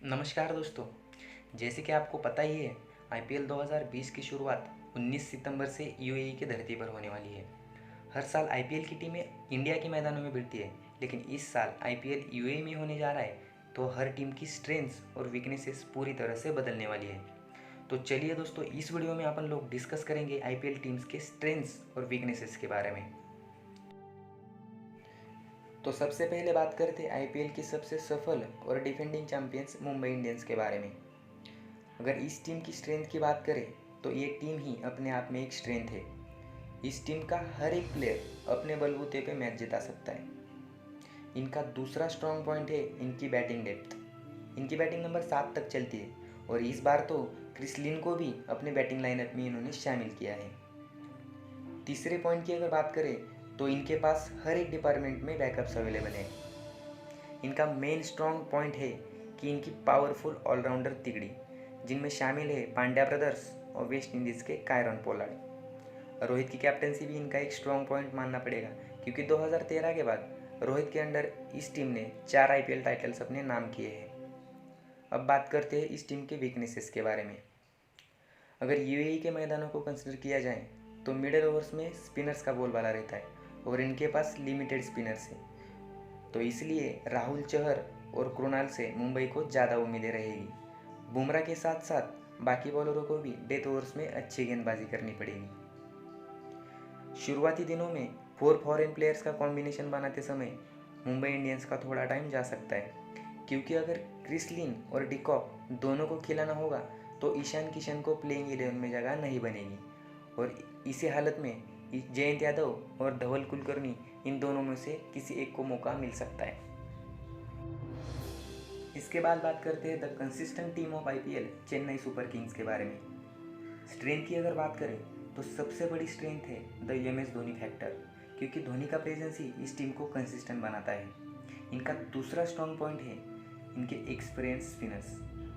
नमस्कार दोस्तों। जैसे कि आपको पता ही है, आईपीएल 2020 की शुरुआत 19 सितंबर से यूएई की धरती पर होने वाली है। हर साल आईपीएल की टीमें इंडिया के मैदानों में भिड़ती है, लेकिन इस साल आईपीएल यूएई में होने जा रहा है, तो हर टीम की स्ट्रेंथ्स और वीकनेसेस पूरी तरह से बदलने वाली है। तो चलिए दोस्तों, इस वीडियो में अपन लोग डिस्कस करेंगे आईपीएल टीम्स के स्ट्रेंथ्स और वीकनेसेस के बारे में। तो सबसे पहले बात करते हैं आईपीएल की सबसे सफल और डिफेंडिंग चैंपियंस मुंबई इंडियंस के बारे में। अगर इस टीम की स्ट्रेंथ की बात करें तो ये टीम ही अपने आप में एक स्ट्रेंथ है। इस टीम का हर एक प्लेयर अपने बलबूते पे मैच जिता सकता है। इनका दूसरा स्ट्रॉन्ग पॉइंट है इनकी बैटिंग डेप्थ। इनकी बैटिंग नंबर 7 तक चलती है और इस बार तो क्रिस लिन को भी अपने बैटिंग लाइनअप में इन्होंने शामिल किया है। तीसरे पॉइंट की अगर बात करें तो इनके पास हर एक डिपार्टमेंट में बैकअप्स अवेलेबल है। इनका मेन स्ट्रॉन्ग पॉइंट है कि इनकी पावरफुल ऑलराउंडर तिगड़ी, जिनमें शामिल है पांड्या ब्रदर्स और वेस्ट इंडीज़ के कायरन पोलार्ड। रोहित की कैप्टनसी भी इनका एक स्ट्रॉन्ग पॉइंट मानना पड़ेगा, क्योंकि 2013 के बाद रोहित के अंडर इस टीम ने 4 आईपीएल टाइटल्स अपने नाम किए हैं। अब बात करते हैं इस टीम के वीकनेसेस के बारे में। अगर यूएई के मैदानों को कंसिडर किया जाए तो मिडिल ओवर्स में स्पिनर्स का बोलबाला रहता है और इनके पास लिमिटेड स्पिनर्स हैं, तो इसलिए राहुल चहर और कृणाल से मुंबई को ज़्यादा उम्मीदें रहेगी। बुमराह के साथ साथ बाकी बॉलरों को भी डेथ ओवर्स में अच्छी गेंदबाजी करनी पड़ेगी। शुरुआती दिनों में 4 फॉरेन प्लेयर्स का कॉम्बिनेशन बनाते समय मुंबई इंडियंस का थोड़ा टाइम जा सकता है, क्योंकि अगर क्रिस लिन और डिकॉक दोनों को खिलाना होगा तो ईशान किशन को प्लेइंग 11 में जगह नहीं बनेगी, और इसी हालत में जयंत यादव और धवल कुलकर्णी, इन दोनों में से किसी एक को मौका मिल सकता है। इसके बाद बात करते हैं the consistent team of IPL Chennai super Kings के बारे में। स्ट्रेंथ की अगर बात करें तो सबसे बड़ी स्ट्रेंथ है the M S Dhoni factor, क्योंकि धोनी का प्रेजेंस ही इस टीम को कंसिस्टेंट बनाता है। इनका दूसरा स्ट्रॉन्ग पॉइंट है इनके experience spinners.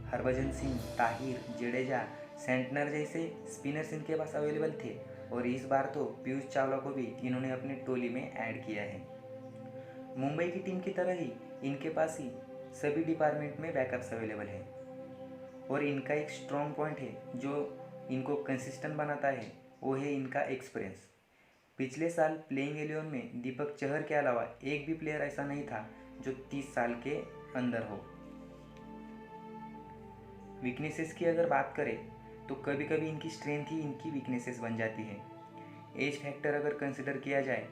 Harbhajan Singh, Tahir, Jadeja, Santner जैसे स्पिनर्स इनके पास अवेलेबल थे, और इस बार तो पीयूष चावला को भी इन्होंने अपनी टोली में ऐड किया है। मुंबई की टीम की तरह ही इनके पास ही सभी डिपार्टमेंट में बैकअप्स अवेलेबल है, और इनका एक स्ट्रॉन्ग पॉइंट है जो इनको कंसिस्टेंट बनाता है, वो है इनका एक्सपीरियंस। पिछले साल प्लेइंग 11 में दीपक चहर के अलावा एक भी प्लेयर ऐसा नहीं था जो 30 साल के अंदर हो। वीकनेसेस की अगर बात करें तो कभी कभी इनकी स्ट्रेंथ ही इनकी वीकनेसेस बन जाती है। एज फैक्टर अगर कंसिडर किया जाए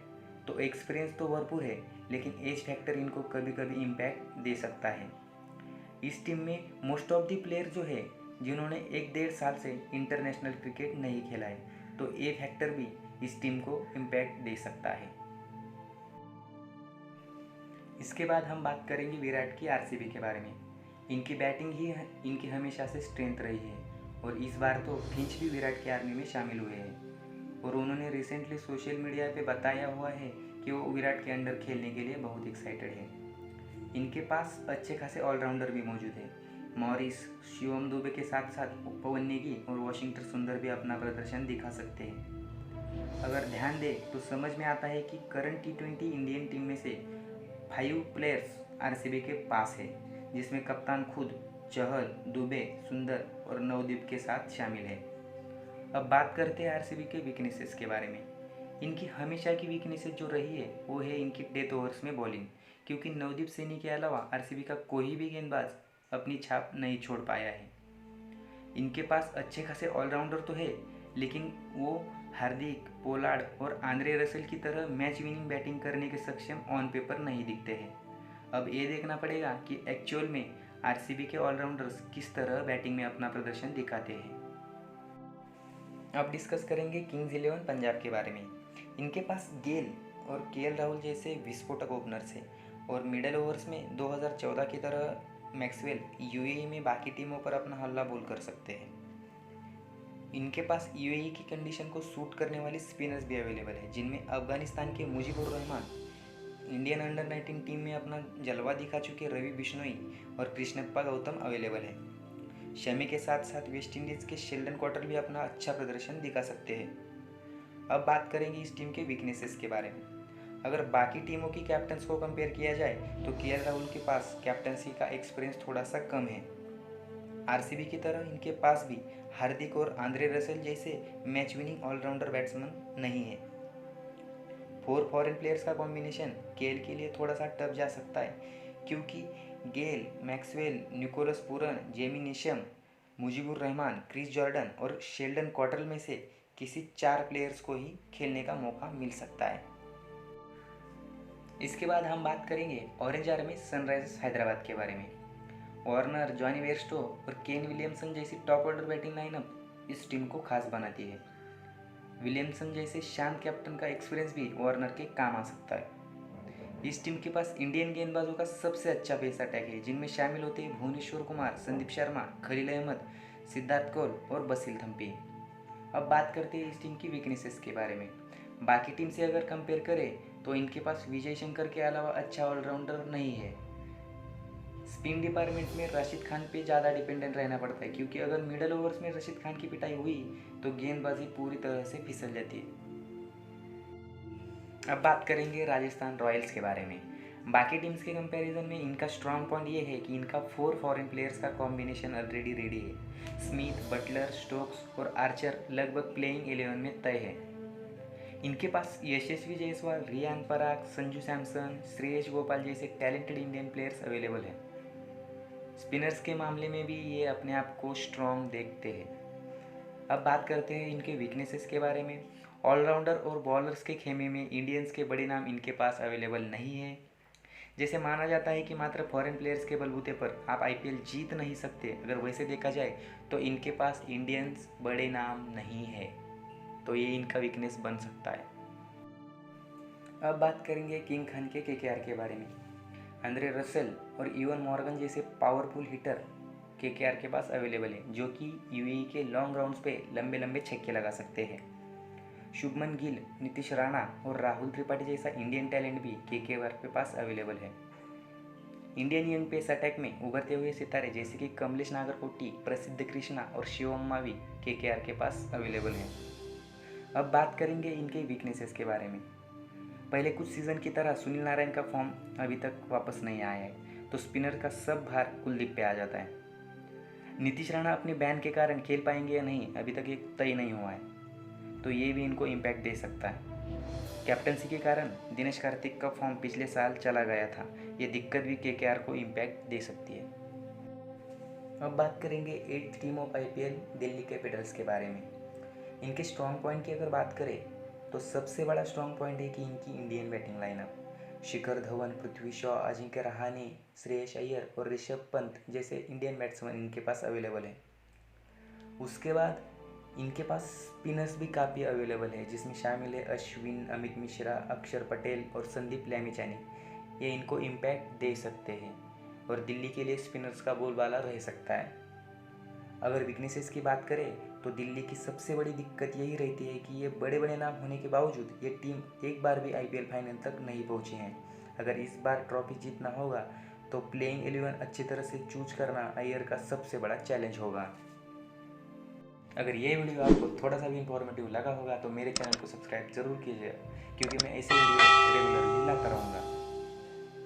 तो एक्सपीरियंस तो भरपूर है, लेकिन एज फैक्टर इनको कभी कभी इम्पैक्ट दे सकता है। इस टीम में मोस्ट ऑफ दी प्लेयर जो है जिन्होंने 1-1.5 साल से इंटरनेशनल क्रिकेट नहीं खेला है, तो ए फैक्टर भी इस टीम को इम्पैक्ट दे सकता है। इसके बाद हम बात करेंगे विराट की आरसीबी के बारे में। इनकी बैटिंग ही इनकी हमेशा से स्ट्रेंथ रही है, और इस बार तो फिंच भी विराट की आर्मी में शामिल हुए हैं, और उन्होंने रिसेंटली सोशल मीडिया पे बताया हुआ है कि वो विराट के अंडर खेलने के लिए बहुत एक्साइटेड है। इनके पास अच्छे खासे ऑलराउंडर भी मौजूद हैं। मॉरिस, शिवम दुबे के साथ साथ पवन नेगी और वॉशिंगटन सुंदर भी अपना प्रदर्शन दिखा सकते हैं। अगर ध्यान दें तो समझ में आता है कि करंट टी20 इंडियन टीम में से 5 प्लेयर्स आरसीबी के पास है, जिसमें कप्तान खुद चहल, दुबे, सुंदर और नवदीप के साथ शामिल है। अब बात करते हैं आरसीबी के वीकनेसेस के बारे में। इनकी हमेशा की वीकनेसेस जो रही है वो है इनकी डेथ ओवर्स में बॉलिंग, क्योंकि नवदीप सैनी के अलावा आरसीबी का कोई भी गेंदबाज अपनी छाप नहीं छोड़ पाया है। इनके पास अच्छे खासे ऑलराउंडर तो है, लेकिन वो हार्दिक, पोलार्ड और आंद्रे रसेल की तरह मैच विनिंग बैटिंग करने के सक्षम ऑन पेपर नहीं दिखते हैं। अब ये देखना पड़ेगा कि एक्चुअल में आरसीबी के ऑलराउंडर्स किस तरह बैटिंग में अपना प्रदर्शन दिखाते हैं। अब डिस्कस करेंगे किंग्स 11 पंजाब के बारे में। इनके पास गेल और केएल राहुल जैसे विस्फोटक ओपनर्स हैं, और मिडल ओवर्स में 2014 की तरह मैक्सवेल यूएई में बाकी टीमों पर अपना हल्ला बोल कर सकते हैं। इनके पास यूएई की कंडीशन को सूट करने वाले स्पिनर्स भी अवेलेबल है, जिनमें अफगानिस्तान के Mujeebur Rahman, Indian under 19 team में अपना जलवा दिखा चुके रवि बिश्नोई और कृष्णप्पा गौतम अवेलेबल है। शमी के साथ साथ वेस्ट इंडीज़ के शेल्डन क्वार्टर भी अपना अच्छा प्रदर्शन दिखा सकते हैं। अब बात करेंगे इस टीम के वीकनेसेस के बारे में। अगर बाकी टीमों की कैप्टन्स को कंपेयर किया जाए तो केएल राहुल के पास कैप्टनसी का एक्सपीरियंस थोड़ा सा कम है, आरसीबी की तरह इनके पास भी हार्दिक और आंद्रे रसेल जैसे मैच विनिंग ऑलराउंडर बैट्समैन नहीं है। 4 फॉरेन प्लेयर्स का कॉम्बिनेशन गेल के लिए थोड़ा सा टफ जा सकता है, क्योंकि गेल, Maxwell, Nicholas Pooran, Jamie नेशम, Mujibur Rahman, Chris Jordan और शेल्डन कॉटरल में से किसी 4 प्लेयर्स को ही खेलने का मौका मिल सकता है। इसके बाद हम बात करेंगे ऑरेंज आर्मी सनराइजर्स हैदराबाद के बारे में। वार्नर, जॉनी वेयरस्टो और केन विलियमसन जैसी टॉप ऑर्डर बैटिंग लाइनअप इस टीम को खास बनाती है। विलियमसन जैसे शांत कैप्टन का एक्सपीरियंस भी वार्नर के काम आ सकता है। इस टीम के पास इंडियन गेंदबाजों का सबसे अच्छा पेस अटैक है, जिनमें शामिल होते हैं भुवनेश्वर कुमार, संदीप शर्मा, खलील अहमद, सिद्धार्थ कौल और बसिल थम्पी। अब बात करते हैं इस टीम की वीकनेसेस के बारे में। बाकी टीम से अगर कंपेयर करें तो इनके पास विजय शंकर के अलावा अच्छा ऑलराउंडर नहीं है। स्पिन डिपार्टमेंट में राशिद खान पे ज़्यादा डिपेंडेंट रहना पड़ता है, क्योंकि अगर मिडल ओवर्स में राशिद खान की पिटाई हुई तो गेंदबाजी पूरी तरह से फिसल जाती है। अब बात करेंगे राजस्थान रॉयल्स के बारे में। बाकी टीम्स के कंपैरिजन में इनका स्ट्रॉन्ग पॉइंट ये है कि इनका 4 फॉरेन प्लेयर्स का कॉम्बिनेशन ऑलरेडी रेडी है। स्मिथ, बटलर, स्टोक्स और आर्चर लगभग प्लेइंग 11 में तय है। इनके पास यशस्वी जायसवाल, रियान पराग, संजू सैमसन, श्रेयस गोपाल जैसे टैलेंटेड इंडियन प्लेयर्स अवेलेबल हैं। स्पिनर्स के मामले में भी ये अपने आप को स्ट्रॉन्ग देखते हैं। अब बात करते हैं इनके वीकनेसेस के बारे में। ऑलराउंडर और बॉलर्स के खेमे में इंडियंस के बड़े नाम इनके पास अवेलेबल नहीं है। जैसे माना जाता है कि मात्र फॉरेन प्लेयर्स के बलबूते पर आप आईपीएल जीत नहीं सकते, अगर वैसे देखा जाए तो इनके पास इंडियंस बड़े नाम नहीं है, तो ये इनका वीकनेस बन सकता है। अब बात करेंगे किंग खान के केकेआर के बारे में। आंद्रे रसेल और इवन मॉर्गन जैसे पावरफुल हिटर केकेआर के पास अवेलेबल है, जो कि यूएई के लॉन्ग राउंड्स पे लंबे लंबे छक्के लगा सकते हैं। शुभमन गिल, नीतीश राणा और राहुल त्रिपाठी जैसा इंडियन टैलेंट भी केकेआर के पास अवेलेबल है। इंडियन यंग पेस अटैक में उभरते हुए सितारे जैसे कि कमलेश नागरकोटी, प्रसिद्ध कृष्णा और शिवम मावी केकेआर के पास अवेलेबल हैं। अब बात करेंगे इनके वीकनेसेस के बारे में। पहले कुछ सीज़न की तरह सुनील नारायण का फॉर्म अभी तक वापस नहीं आया है, तो स्पिनर का सब भार कुलदीप पे आ जाता है। नीतीश राणा अपने बैन के कारण खेल पाएंगे या नहीं अभी तक एक तय नहीं हुआ है, तो ये भी इनको इम्पैक्ट दे सकता है। कैप्टनसी के कारण दिनेश कार्तिक का फॉर्म पिछले साल चला गया था, ये दिक्कत भी केकेआर को इम्पैक्ट दे सकती है। अब बात करेंगे 8th team of IPL Delhi Capitals के बारे में। इनके स्ट्रॉन्ग पॉइंट की अगर बात करें तो सबसे बड़ा स्ट्रॉन्ग पॉइंट है कि इनकी Indian batting lineup. Shikhar Dhawan, Prithvi Shaw, Ajinkya Rahane, Shreyas Iyer और ऋषभ पंत जैसे इंडियन बैट्समैन इनके पास अवेलेबल है। उसके बाद इनके पास स्पिनर्स भी काफ़ी अवेलेबल है, जिसमें शामिल है अश्विन, अमित मिश्रा, अक्षर पटेल और संदीप लैमिचानी। ये इनको इम्पैक्ट दे सकते हैं और दिल्ली के लिए स्पिनर्स का बोलबाला रह सकता है। अगर वीकनेसेस की बात करें तो दिल्ली की सबसे बड़ी दिक्कत यही रहती है कि ये बड़े बड़े नाम होने के बावजूद ये टीम एक बार भी आईपीएल फाइनल तक नहीं पहुंची है। अगर इस बार ट्रॉफी जीतना होगा तो प्लेइंग 11 अच्छी तरह से चूज करना अय्यर का सबसे बड़ा चैलेंज होगा। अगर ये वीडियो आपको थोड़ा सा भी इंफॉर्मेटिव लगा होगा तो मेरे चैनल को सब्सक्राइब जरूर कीजिएगा, क्योंकि मैं ऐसे वीडियो रेगुलरली लाता रहूँगा।